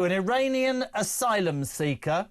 An Iranian asylum seeker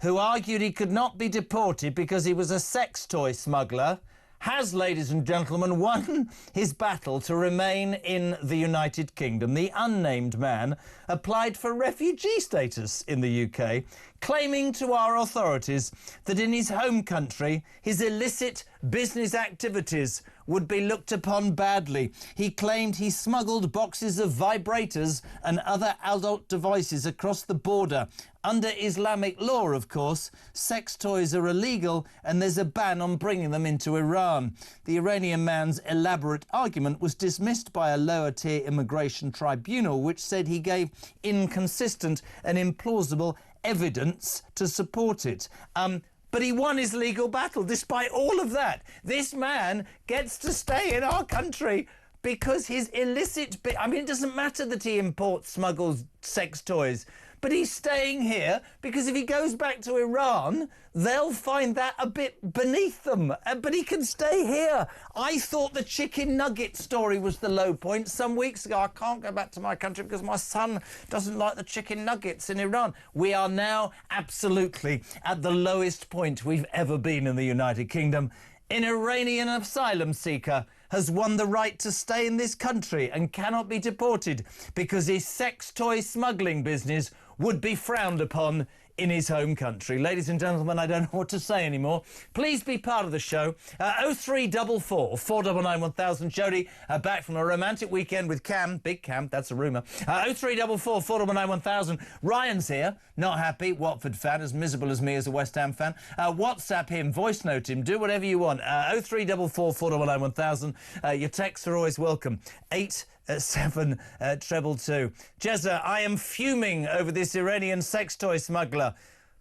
who argued he could not be deported because he was a sex toy smuggler has, ladies and gentlemen, won his battle to remain in the United Kingdom. The unnamed man applied for refugee status in the UK, claiming to our authorities that in his home country his illicit business activities would be looked upon badly. He claimed he smuggled boxes of vibrators and other adult devices across the border. Under Islamic law, of course, sex toys are illegal and there's a ban on bringing them into Iran. The Iranian man's elaborate argument was dismissed by a lower-tier immigration tribunal, which said he gave inconsistent and implausible evidence to support it. But he won his legal battle despite all of that. This man gets to stay in our country because his illicit... I mean, it doesn't matter that he smuggles sex toys, but he's staying here because if he goes back to Iran, they'll find that a bit beneath them. But he can stay here. I thought the chicken nugget story was the low point some weeks ago. I can't go back to my country because my son doesn't like the chicken nuggets in Iran. We are now absolutely at the lowest point we've ever been in the United Kingdom. An Iranian asylum seeker has won the right to stay in this country and cannot be deported because his sex toy smuggling business would be frowned upon in his home country. Ladies and gentlemen, I don't know what to say anymore. Please be part of the show. 0344 499 1000. Jodie, back from a romantic weekend with Cam. Big Cam, that's a rumour. 0344 499 1000. Ryan's here, not happy. Watford fan, as miserable as me as a West Ham fan. WhatsApp him, voice note him, do whatever you want. 0344 499 1000. Your texts are always welcome. 87222. Jezza, I am fuming over this Iranian sex toy smuggler,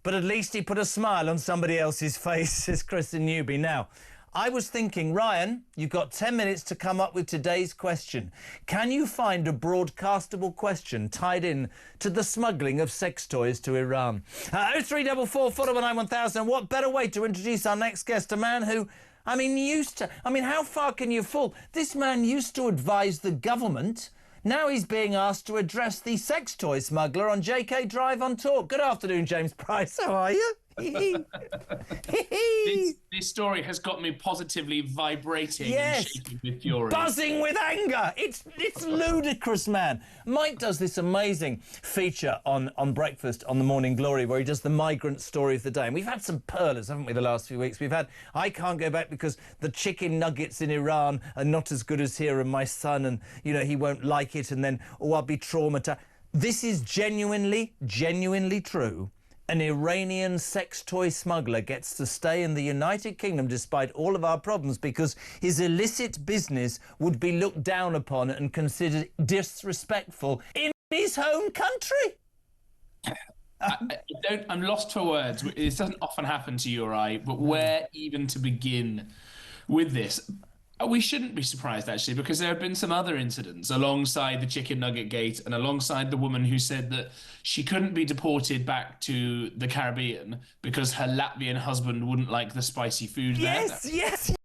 but at least he put a smile on somebody else's face, says Chris in Newby. Now, I was thinking, Ryan, you've got 10 minutes to come up with today's question. Can you find a broadcastable question tied in to the smuggling of sex toys to Iran? 0344 499 1000. What better way to introduce our next guest, a man who... how far can you fall? This man used to advise the government. Now he's being asked to address the sex toy smuggler on JK Drive on Talk. Good afternoon, James Price. How are you? This story has got me positively vibrating and shaking with fury. Buzzing with anger. It's ludicrous, man. Mike does this amazing feature on Breakfast on the Morning Glory where he does the migrant story of the day. And we've had some pearlers, haven't we, the last few weeks? We've had, I can't go back because the chicken nuggets in Iran are not as good as here and my son and, you know, he won't like it and then, oh, I'll be traumatized. This is genuinely true. An Iranian sex toy smuggler gets to stay in the United Kingdom despite all of our problems because his illicit business would be looked down upon and considered disrespectful in his home country. I'm lost for words. This doesn't often happen to you or I, but where even to begin with this? We shouldn't be surprised, actually, because there have been some other incidents alongside the chicken nugget gate and alongside the woman who said that she couldn't be deported back to the Caribbean because her Latvian husband wouldn't like the spicy food there. Yes.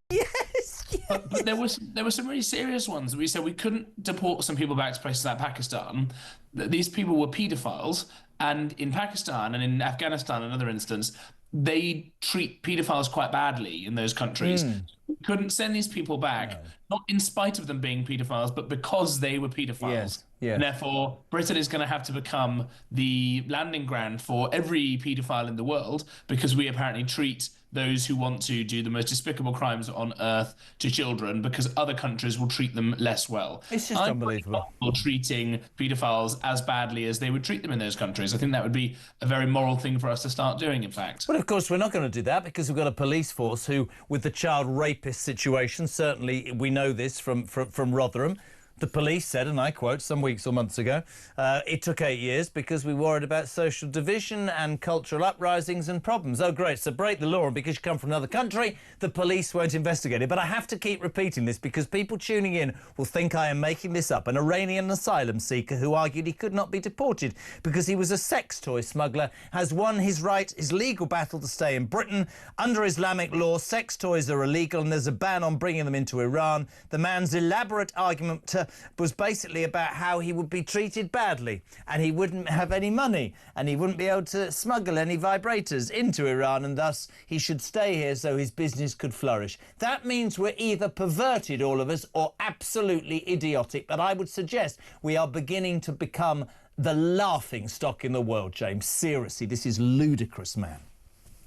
But there were some really serious ones. We said we couldn't deport some people back to places like Pakistan. These people were paedophiles, and in Pakistan and in Afghanistan, another instance, they treat paedophiles quite badly in those countries. We couldn't send these people back, not in spite of them being paedophiles, but because they were paedophiles. And therefore, Britain is going to have to become the landing ground for every paedophile in the world because we apparently treat those who want to do the most despicable crimes on earth to children because other countries will treat them less well. It's just unbelievable. Treating paedophiles as badly as they would treat them in those countries. I think that would be a very moral thing for us to start doing, in fact. Well, of course, we're not going to do that because we've got a police force who, with the child rapist situation, certainly we know this from Rotherham, the police said, and I quote, some weeks or months ago, it took 8 years because we worried about social division and cultural uprisings and problems. Oh, great, so break the law, and because you come from another country, the police won't investigate it. But I have to keep repeating this because people tuning in will think I am making this up. An Iranian asylum seeker who argued he could not be deported because he was a sex toy smuggler has won his legal battle to stay in Britain. Under Islamic law, sex toys are illegal and there's a ban on bringing them into Iran. The man's elaborate argument was basically about how he would be treated badly and he wouldn't have any money and he wouldn't be able to smuggle any vibrators into Iran, and thus he should stay here so his business could flourish. That means we're either perverted, all of us, or absolutely idiotic. But I would suggest we are beginning to become the laughing stock in the world, James. Seriously, this is ludicrous, man.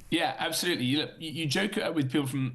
Yeah, absolutely. You joke with people from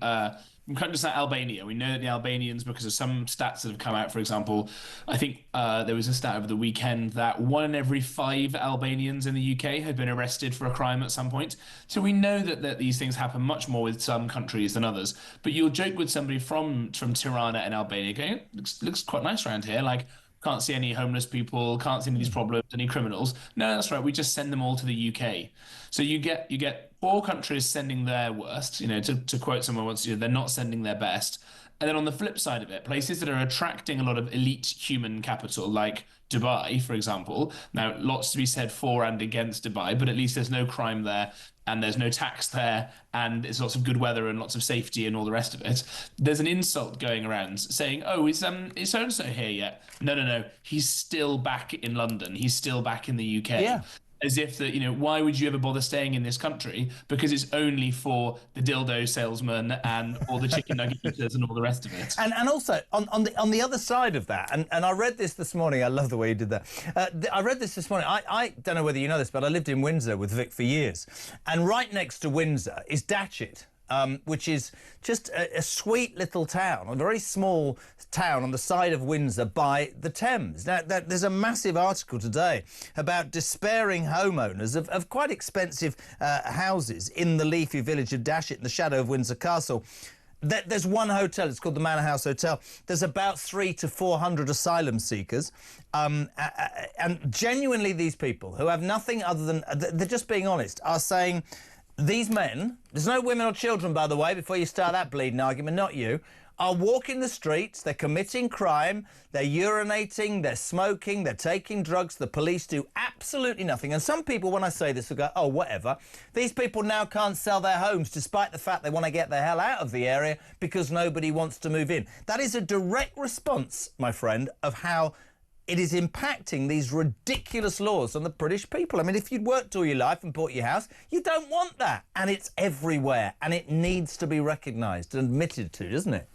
countries like Albania. We know that the Albanians, because of some stats that have come out, for example, I think there was a stat over the weekend that 1 in every 5 Albanians in the UK had been arrested for a crime at some point. So we know that these things happen much more with some countries than others. But you'll joke with somebody from Tirana in Albania going, looks quite nice around here. Like, can't see any homeless people, can't see any of these problems, any criminals. No, that's right. We just send them all to the UK. So you get 4 countries sending their worst, to quote someone once, they're not sending their best. And then on the flip side of it, places that are attracting a lot of elite human capital, like Dubai, for example. Now, lots to be said for and against Dubai, but at least there's no crime there and there's no tax there and it's lots of good weather and lots of safety and all the rest of it. There's an insult going around saying, oh, is so-and-so here yet? No. He's still back in London. He's still back in the UK. Yeah. As if that, why would you ever bother staying in this country? Because it's only for the dildo salesman and all the chicken nugget eaters and all the rest of it. And also on the other side of that, and I read this morning. I love the way you did that. I read this morning. I don't know whether you know this, but I lived in Windsor with Vic for years, and right next to Windsor is Datchet. Which is just a sweet little town, a very small town on the side of Windsor by the Thames. Now, there's a massive article today about despairing homeowners of quite expensive houses in the leafy village of Datchet in the shadow of Windsor Castle. There's one hotel, it's called the Manor House Hotel. There's about 300 to 400 asylum seekers. And genuinely these people who have nothing other than, they're just being honest, are saying, these men, there's no women or children, by the way, before you start that bleeding argument, not you, are walking the streets, they're committing crime, they're urinating, they're smoking, they're taking drugs, the police do absolutely nothing. And some people, when I say this, will go, oh, whatever. These people now can't sell their homes despite the fact they want to get the hell out of the area because nobody wants to move in. That is a direct response, my friend, of how it is impacting these ridiculous laws on the British people. I mean, if you'd worked all your life and bought your house, you don't want that. And it's everywhere. And it needs to be recognised and admitted to, doesn't it?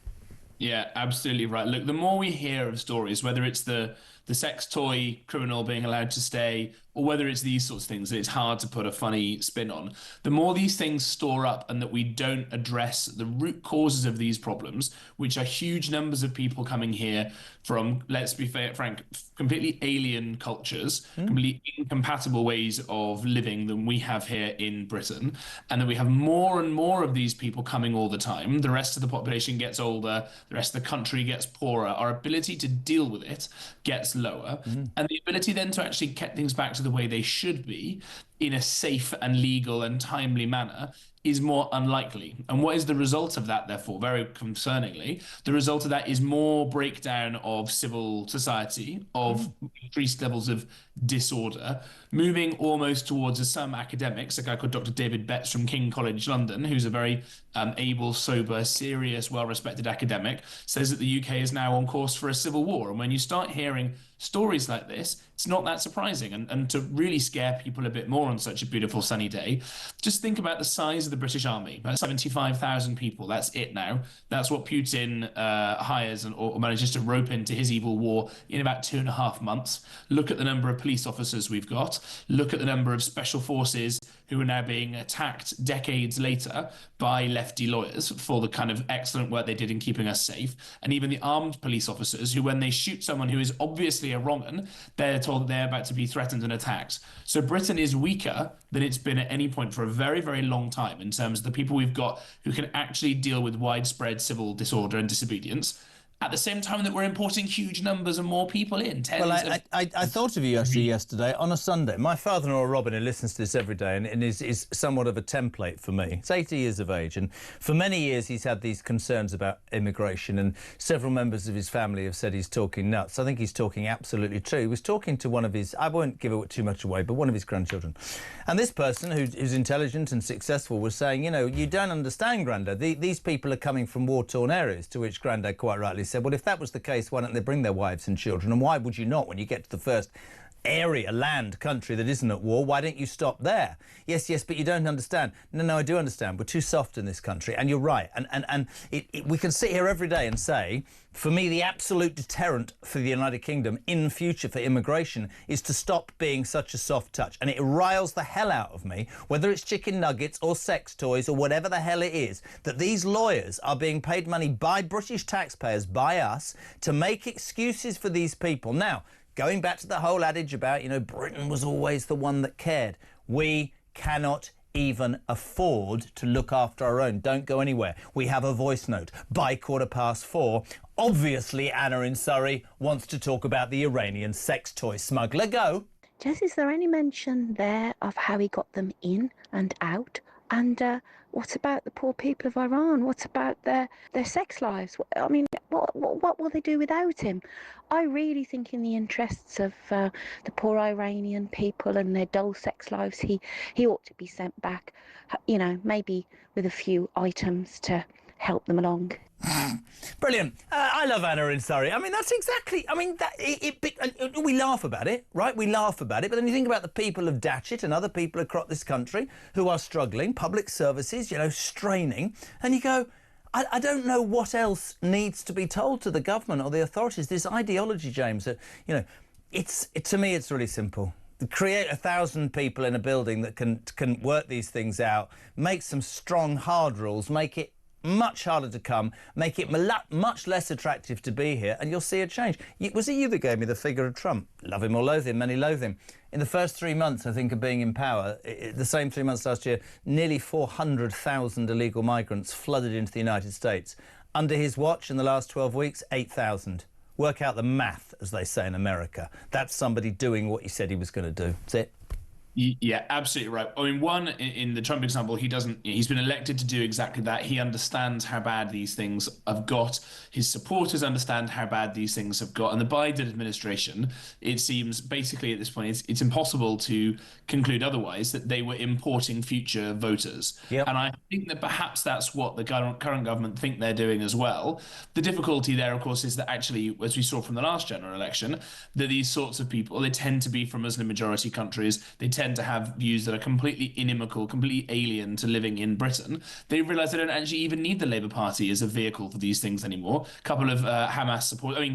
Yeah, absolutely right. Look, the more we hear of stories, whether it's the sex toy criminal being allowed to stay, or whether it's these sorts of things that it's hard to put a funny spin on, the more these things store up and that we don't address the root causes of these problems, which are huge numbers of people coming here from, let's be frank, completely alien cultures, completely incompatible ways of living than we have here in Britain, and that we have more and more of these people coming all the time. The rest of the population gets older, the rest of the country gets poorer, our ability to deal with it gets lower, and the ability then to actually get things back to the way they should be in a safe and legal and timely manner is more unlikely. And what is the result of that, therefore? Very concerningly, the result of that is more breakdown of civil society, of increased levels of disorder, moving almost towards, as some academics, a guy called Dr. David Betts from King College London, who's a very able, sober, serious, well-respected academic, says that the UK is now on course for a civil war. And when you start hearing stories like this, it's not that surprising. And to really scare people a bit more on such a beautiful sunny day, just think about the size of the British Army. About 75,000 people. That's it now. That's what Putin hires or manages to rope into his evil war in about 2.5 months. Look at the number of police officers we've got. Look at the number of special forces who are now being attacked decades later by lefty lawyers for the kind of excellent work they did in keeping us safe. And even the armed police officers who, when they shoot someone who is obviously a wrong 'un, they're told that they're about to be threatened and attacked. So Britain is weaker than it's been at any point for a very, very long time in terms of the people we've got who can actually deal with widespread civil disorder and disobedience, at the same time that we're importing huge numbers and more people in. I thought of you actually yesterday on a Sunday. My father-in-law, Robin, who listens to this every day and is somewhat of a template for me. He's 80 years of age, and for many years he's had these concerns about immigration, and several members of his family have said he's talking nuts. I think he's talking absolutely true. He was talking to one of his, I won't give it too much away, but one of his grandchildren. And this person, who's intelligent and successful, was saying, you don't understand, Grandad. These people are coming from war-torn areas, to which Grandad quite rightly said, well, if that was the case, why don't they bring their wives and children? And why would you not when you get to the first area, land, country that isn't at war? Why don't you stop there? Yes, but you don't understand. No, I do understand. We're too soft in this country, and you're right. And we can sit here every day and say, for me, the absolute deterrent for the United Kingdom in future for immigration is to stop being such a soft touch. And it riles the hell out of me, whether it's chicken nuggets or sex toys or whatever the hell it is, that these lawyers are being paid money by British taxpayers, by us, to make excuses for these people. Now, going back to the whole adage about, you know, Britain was always the one that cared. We cannot even afford to look after our own. Don't go anywhere. We have a voice note by 4:15. Obviously, Anna in Surrey wants to talk about the Iranian sex toy smuggler. Go. Jess, is there any mention there of how he got them in and out? And what about the poor people of Iran? What about their sex lives? I mean, what will they do without him? I really think in the interests of the poor Iranian people and their dull sex lives, he ought to be sent back, you know, maybe with a few items to help them along. Brilliant. I love Anna in Surrey. I mean, that's exactly... I mean, we laugh about it, right? We laugh about it. But then you think about the people of Datchet and other people across this country who are struggling, public services, you know, straining. And you go, I don't know what else needs to be told to the government or the authorities. This ideology, James, that, you know, to me, it's really simple. Create 1,000 people in a building that can work these things out, make some strong, hard rules, make it much harder to come, make it much less attractive to be here, and you'll see a change. Was it you that gave me the figure of Trump? Love him or loathe him, many loathe him. In the first 3 months, I think, of being in power, the same 3 months last year, nearly 400,000 illegal migrants flooded into the United States. Under his watch in the last 12 weeks, 8,000. Work out the math, as they say in America. That's somebody doing what he said he was going to do. That's it. Yeah, absolutely right. I mean, one, in the Trump example, he's been elected to do exactly that. He understands how bad these things have got. His supporters understand how bad these things have got. And the Biden administration, it seems basically at this point, it's impossible to conclude otherwise, that they were importing future voters. Yep. And I think that perhaps that's what the current government think they're doing as well. The difficulty there, of course, is that actually, as we saw from the last general election, that these sorts of people, they tend to be from Muslim majority countries. They tend to have views that are completely inimical, completely alien to living in Britain. They realise they don't actually even need the Labour Party as a vehicle for these things anymore. A couple of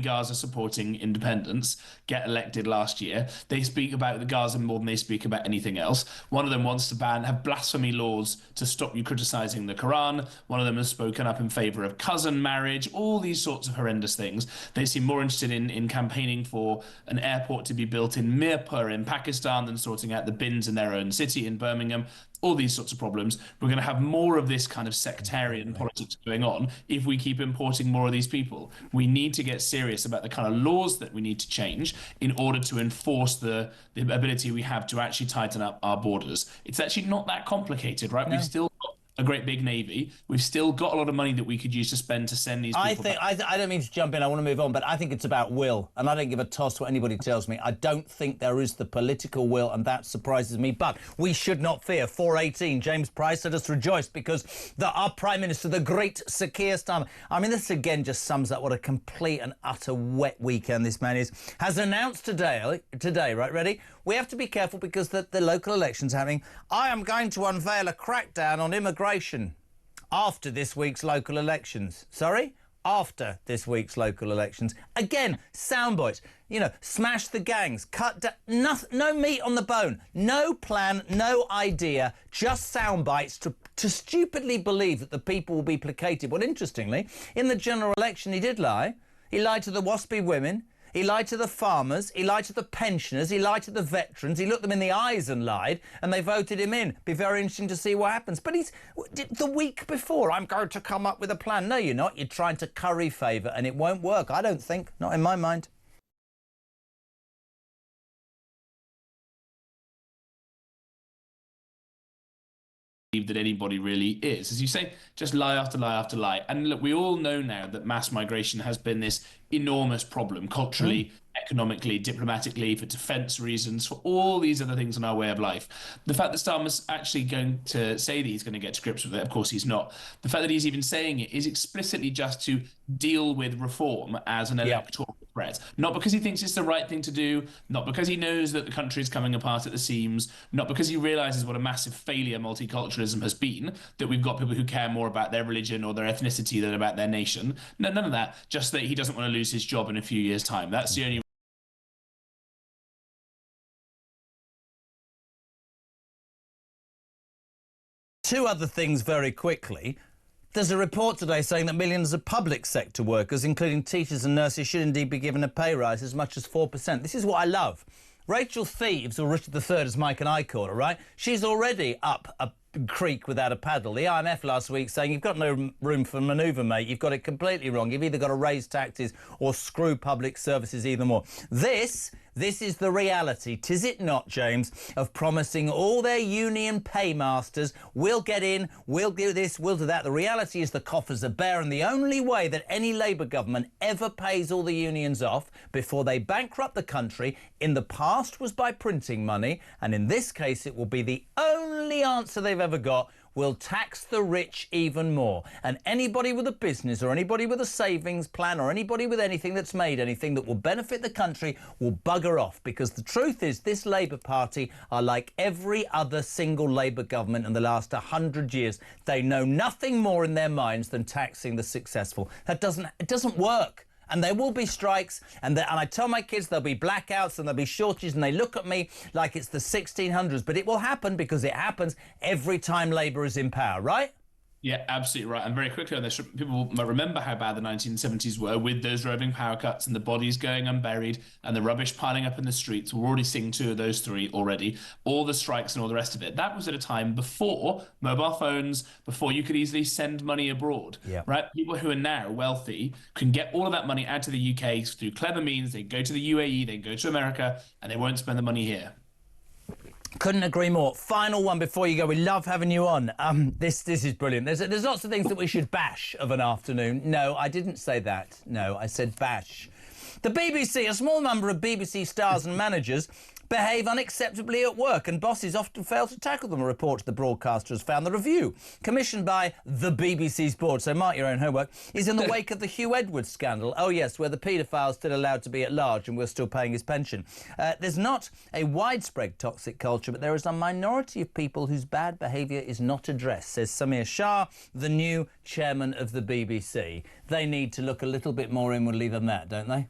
Gaza supporting independence get elected last year. They speak about the Gaza more than they speak about anything else. One of them wants to have blasphemy laws to stop you criticising the Quran. One of them has spoken up in favour of cousin marriage, all these sorts of horrendous things. They seem more interested in campaigning for an airport to be built in Mirpur in Pakistan than sorting out the bins in their own city in Birmingham. All these sorts of problems. We're going to have more of this kind of sectarian politics going on if we keep importing more of these people. We need to get serious about the kind of laws that we need to change in order to enforce the ability we have to actually tighten up our borders. It's actually not that complicated, right? No. We've still got a great big navy. We've still got a lot of money that we could use to spend to send these people back. I don't mean to jump in, I want to move on, but I think it's about will, and I don't give a toss what anybody tells me. I don't think there is the political will, and that surprises me, but we should not fear. 4:18, James Price, let us rejoice, because our Prime Minister, the great Sir Keir Starmer, I mean, this again just sums up what a complete and utter wet weekend this man is, has announced today, right, ready? We have to be careful because the local elections are happening. I am going to unveil a crackdown on immigration after this week's local elections. Sorry? After this week's local elections. Again, sound bites. You know, smash the gangs, cut down, no meat on the bone, no plan, no idea, just sound bites to stupidly believe that the people will be placated. Well, interestingly, in the general election, he did lie. He lied to the waspy women. He lied to the farmers, he lied to the pensioners, he lied to the veterans, he looked them in the eyes and lied, and they voted him in. Be very interesting to see what happens. But the week before, I'm going to come up with a plan. No, you're not. You're trying to curry favour, and it won't work, I don't think. Not in my mind. that anybody really is. As you say, just lie after lie after lie. And look, we all know now that mass migration has been this enormous problem culturally, economically, diplomatically, for defense reasons, for all these other things in our way of life. The fact that Starmer's actually going to say that he's going to get to grips with it, of course he's not. The fact that he's even saying it is explicitly just to deal with reform as an electoral threat. Not because he thinks it's the right thing to do, not because he knows that the country is coming apart at the seams, not because he realizes what a massive failure multiculturalism has been, that we've got people who care more about their religion or their ethnicity than about their nation. No, none of that. Just that he doesn't want to lose his job in a few years' time. That's the only. Two other things very quickly. There's a report today saying that millions of public sector workers, including teachers and nurses, should indeed be given a pay rise as much as 4%. This is what I love. Rachel Thieves, or Richard III as Mike and I call her, right? She's already up a creek without a paddle. The IMF last week saying you've got no room for manoeuvre, mate. You've got it completely wrong. You've either got to raise taxes or screw public services even more. This is the reality, 'tis it not, James, of promising all their union paymasters, we'll get in, we'll do this, we'll do that. The reality is the coffers are bare, and the only way that any Labour government ever pays all the unions off before they bankrupt the country in the past was by printing money, and in this case it will be the only answer they've ever got. Will tax the rich even more. And anybody with a business or anybody with a savings plan or anybody with anything that's made anything that will benefit the country will bugger off, because the truth is this Labour Party are like every other single Labour government in the last 100 years. They know nothing more in their minds than taxing the successful. It doesn't work. And there will be strikes, and I tell my kids there'll be blackouts and there'll be shortages, and they look at me like it's the 1600s. But it will happen because it happens every time Labour is in power, right? Yeah, absolutely right. And very quickly on this, people might remember how bad the 1970s were with those roving power cuts and the bodies going unburied and the rubbish piling up in the streets. We're already seeing two of those three already. All the strikes and all the rest of it. That was at a time before mobile phones, before you could easily send money abroad. Right? People who are now wealthy can get all of that money out to the UK through clever means. They go to the UAE, they go to America, and they won't spend the money here. Couldn't agree more. Final one before you go. We love having you on. This is brilliant. There's lots of things that we should bash of an afternoon. No, I didn't say that. No, I said bash. The BBC, a small number of BBC stars and managers behave unacceptably at work, and bosses often fail to tackle them, a report to the broadcaster has found. The review, commissioned by the BBC's board, so mark your own homework, is in the wake of the Hugh Edwards scandal. Oh yes, where the paedophile's still allowed to be at large and we're still paying his pension. There's not a widespread toxic culture, but there is a minority of people whose bad behaviour is not addressed, says Samir Shah, the new chairman of the BBC. They need to look a little bit more inwardly than that, don't they?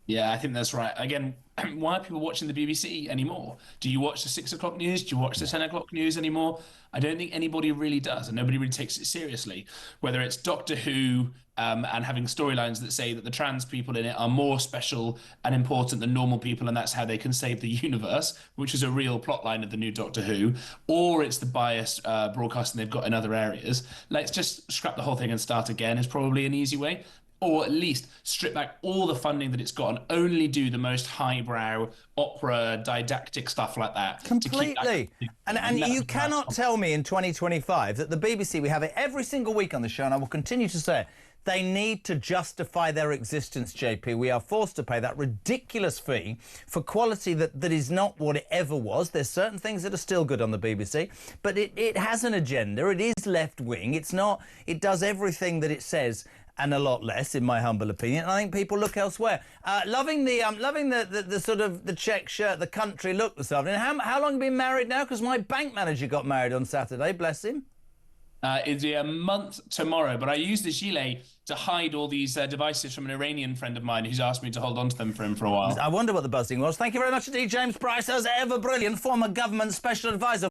Yeah, I think that's right. Again, why are people watching the BBC anymore? Do you watch the 6 o'clock news? Do you watch the 10 o'clock news anymore? I don't think anybody really does, and nobody really takes it seriously. Whether it's Doctor Who and having storylines that say that the trans people in it are more special and important than normal people, and that's how they can save the universe, which is a real plotline of the new Doctor Who, or it's the biased broadcasting they've got in other areas. Let's just scrap the whole thing and start again is probably an easy way. Or at least strip back all the funding that it's got and only do the most highbrow opera didactic stuff like that. Completely. And you cannot tell me in 2025 that the BBC, we have it every single week on the show, and I will continue to say it, they need to justify their existence, JP. We are forced to pay that ridiculous fee for quality that is not what it ever was. There's certain things that are still good on the BBC, but it has an agenda. It is left-wing. It's not. It does everything that it says and a lot less, in my humble opinion. And I think people look elsewhere. Loving the sort of the check shirt, the country look this afternoon. How long have you been married now? Because my bank manager got married on Saturday, bless him. It'll be a month tomorrow, but I used the gilet to hide all these devices from an Iranian friend of mine who's asked me to hold on to them for him for a while. I wonder what the buzzing was. Thank you very much indeed, James Price, as ever brilliant, former government special advisor.